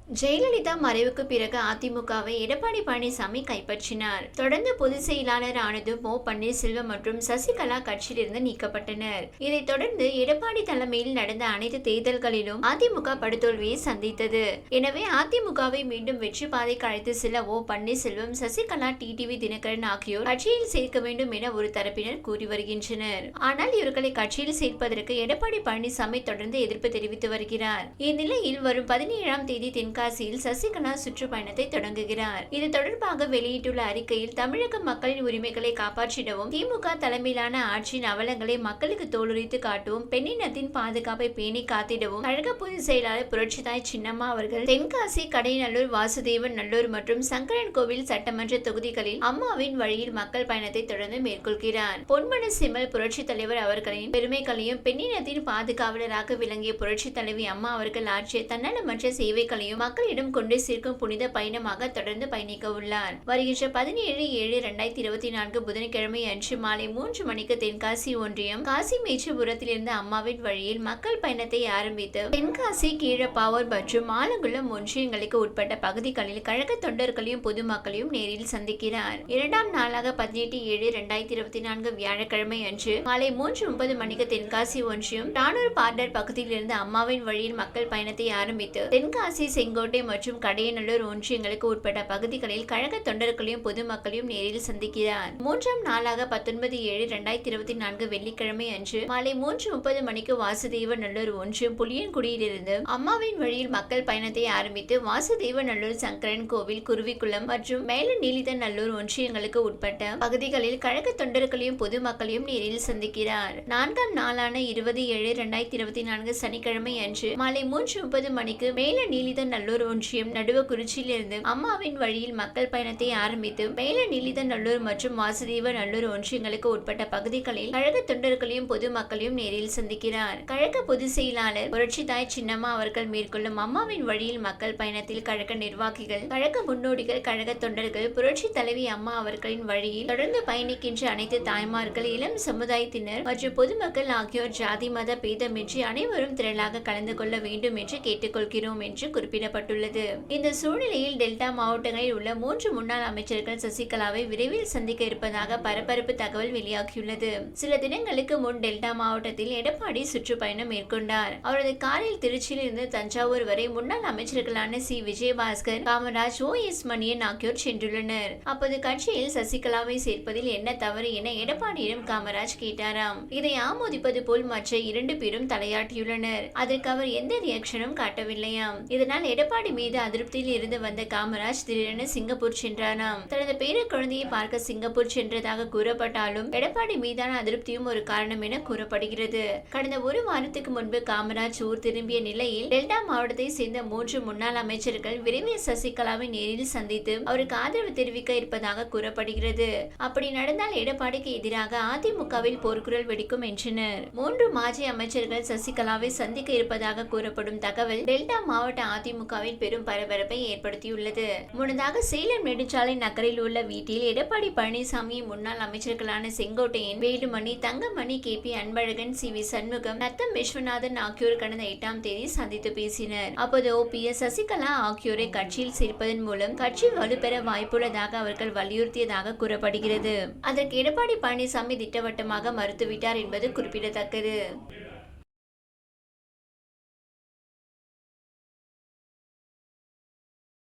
ஜெயலலிதா மறைவுக்கு பிறகு அதிமுகவை எடப்பாடி பழனிசாமி கைப்பற்றினார். தொடர்ந்து பொதுச் செயலாளர் ஆனதும் ஓ. பன்னீர்செல்வம் மற்றும் சசிகலா கட்சியிலிருந்து நீக்கப்பட்டனர். இதைத் தொடர்ந்து எடப்பாடி தலைமையில் நடந்த அனைத்து தேர்தல்களிலும் அதிமுக படுதோல்வியை சந்தித்தது. எனவே அதிமுகவை மீண்டும் வெற்றி பாதைக்கு அழைத்து செல்ல ஓ. பன்னீர்செல்வம், சசிகலா, டிடிவி தினகரன் ஆகியோர் கட்சியில் சேர்க்க வேண்டும் என ஒரு தரப்பினர் கூறி வருகின்றனர். ஆனால் இவர்களை கட்சியில் சேர்ப்பதற்கு எடப்பாடி பழனிசாமி தொடர்ந்து எதிர்ப்பு தெரிவித்து வருகிறார். இந்நிலையில் வரும் 17ஆம் தேதி தென்காசியில் சசிகலா சுற்றுப்பயணத்தை தொடங்குகிறார். இது தொடர்பாக வெளியிட்டுள்ள அறிக்கையில், தமிழக மக்களின் உரிமைகளை காப்பாற்றிடவும், திமுக தலைமையிலான ஆட்சியின் அவலங்களை மக்களுக்கு தோலுரித்து காட்டவும், பெண்ணினத்தின் பாதுகாப்பை பேணி காத்திடவும் கழக பொதுச் செயலாளர் புரட்சித்தாய் சின்னம்மா அவர்கள் தென்காசி, கடையநல்லூர், வாசுதேவன் நல்லூர் மற்றும் சங்கரன்கோவில் சட்டமன்ற தொகுதிகளில் அம்மாவின் வழியில் மக்கள் பயணத்தை தொடர்ந்து மேற்கொள்கிறார். பொன்மன செம்மல் புரட்சி தலைவர் அவர்களின் பெருமைகளையும், பெண்ணினத்தின் பாதுகாவலராக விளங்கிய புரட்சி தலைவி அம்மா அவர்கள் ஆற்றிய தன்னலமற்ற சேவைகளையும் மக்களிடம் கொண்டு சேர்க்கும் புனித பயணமாக தொடர்ந்து பயணிக்க உள்ளார். வருகின்ற 17/7/2024 புதன்கிழமை அன்று மாலை 3 மணிக்கு தென்காசி ஒன்றியம் காசிமேச்சுபுரத்திலிருந்து அம்மாவின் வழியில் மக்கள் பயணத்தை ஆரம்பித்து தென்காசி, கீழப்பாவூர் மற்றும் ஆலங்குளம் ஒன்றியங்களுக்கு உட்பட்ட பகுதிகளில் கழக தொண்டர்களையும் பொதுமக்களையும் நேரில் சந்திக்கிறார். இரண்டாம் நாளாக 18/7/2024 வியாழக்கிழமை அன்று மாலை 3:30 மணிக்கு தென்காசி ஒன்றியம் ராணூர் பார்டர் பகுதியிலிருந்து அம்மாவின் வழியில் மக்கள் பயணத்தை ஆரம்பித்து தென்காசி, செங்கோட்டை மற்றும் கடையநல்லூர் ஒன்றியங்களுக்கு உட்பட்ட பகுதிகளில் கழக தொண்டர்களையும் பொதுமக்களையும் நேரில் சந்திக்கிறார். மூன்றாம் நாளாக 19/7/2024 வெள்ளிக்கிழமை அன்று மாலை 3:30 மணிக்கு வாசுதேவ நல்லூர் ஒன்றியம் புளியன்குடியிலிருந்து அம்மாவின் வழியில் மக்கள் பயணத்தை ஆரம்பித்து வாசுதேவ நல்லூர், சங்கரன் கோவில், குருவிக்குளம் மற்றும் மேல நீலிதன் நல்லூர் ஒன்றியங்களுக்கு உட்பட்ட பகுதிகளில் கழக தொண்டர்களையும் பொதுமக்களையும் நேரில் சந்திக்கிறார். நான்காம் நாளான 20/7/2024 சனிக்கிழமை அன்று மாலை 3:30 மணிக்கு மேல நீலிதன் நல்லூர் ஒன்றியம் நடுவக்குறிச்சியிலிருந்து அம்மாவின் வழியில் மக்கள் பயணத்தை ஆரம்பித்து மேல நீலிதன் நல்லூர் மற்றும் வாசுதேவ நல்லூர் ஒன்றியங்களுக்கு உட்பட்ட பகுதிகளில் கழக தொண்டர்களையும் பொதுமக்களையும் நேரில் சந்திக்கிறார். கழக பொதுச் செயலாளர் புரட்சித்தாய் சின்னம்மா அவர்கள் மேற்கொள்ளும் அம்மாவின் வழியில் மக்கள் பயணத்தில் கழக நிர்வாகிகள், கழக முன்னோடிகள், கழக தொண்டர்கள், புரட்சி தலைவி அம்மா அவர்களின் வழியில் தொடர்ந்து பயணிக்கின்ற அனைத்து தாய்மார்கள், இளம் சமுதாயத்தினர் மற்றும் பொதுமக்கள் ஆகியோர் ஜாதி மத பேதமின்றி அனைவரும் திரளாக கலந்து கொள்ள வேண்டும் என்று கேட்டுக்கொள்கிறோம் என்று குறிப்பிடப்பட்டுள்ளது. இந்த சூழ்நிலையில் டெல்டா மாவட்டங்களில் உள்ள 3 முன்னாள் அமைச்சர்கள் சசிகலாவை விரைவில் சந்திக்க இருப்பதாக பரபரப்பு தகவல் வெளியாகியுள்ளது. சில தினங்களுக்கு முன் டெல்டா மாவட்டத்தில் எடப்பாடி சுற்றுப்பயணம் மேற்கொண்டார். அவரது காரில் திருச்சியில் இருந்து தஞ்சாவூர் வரை முன்னாள் அமைச்சர்களான சி. விஜயபாஸ்கர், காமராஜ், ஓ. எஸ். மணியன் ஆகியோர் சென்றுள்ளனர். அப்போது கட்சியில் சசிகலாவை சேர்ப்பதில் என்ன தவறு என எடப்பாடியிடம் காமராஜ் கேட்டாராம். இதை ஆமோதிப்பது போல் மற்ற 2 பேரும் தலையாட்டியுள்ளனர். அதற்கு அவர் எந்த ரியாக்ஷனும் காட்டவில்லையாம். இதனால் எடப்பாடி மீது அதிருப்தியில் இருந்து வந்த காமராஜ் திடீரென சிங்கப்பூர் சென்றாராம். தனது பேர குழந்தையை பார்க்க சிங்கப்பூர் சென்றதாக கூறப்பட்டாலும் எடப்பாடி மீதான அதிருப்தியும் ஒரு காரணம் என கூறப்படுகிறது. கடந்த ஒரு வாரத்துக்கு முன்பு காமராஜ் ஊர் திரும்பிய நிலையில் டெல்டா மாவட்டத்தை சேர்ந்த 3 முன்னாள் அமைச்சர்கள் விரைவில் சசிகலாவை நேரில் சந்தித்து அவருக்கு ஆதரவு தெரிவிக்க இருப்பதாக கூறப்படுகிறது. அப்படி நடந்தால் எடப்பாடிக்கு எதிராக அதிமுகவில் போர்க்குரல் வெடிக்கும் என்றனர். 3 மாஜி அமைச்சர்கள் சசிகலாவை சந்திக்க இருப்பதாக கூறப்படும் தகவல் டெல்டா மாவட்ட அதிமுகவில் பெரும் பரபரப்பை ஏற்படுத்தியுள்ளது. முன்னதாக சேலம் நெடுஞ்சாலை நகரில் உள்ள வீட்டில் எடப்பாடி பழனிசாமி முன்னாள் அமைச்சர்களான Sengottaiyan, Velumani, Thangamani, K. P. Anbazhagan, C. V. Shanmugam, Natham Viswanathan ஆகியோர் கடந்த 8ஆம் தேதி சந்தித்து பேசினர். அப்போது OPS, சசிகலா ஆகியோரை கட்சியில் சேர்ப்பதன் மூலம் கட்சி வலுப்பெற வாய்ப்புள்ளதாக அவர்கள் வலியுறுத்தியதாக கூறப்படுகிறது. அதற்கு எடப்பாடி பழனிசாமி திட்டவட்டமாக மறுத்துவிட்டார் என்பது குறிப்பிடத்தக்கது.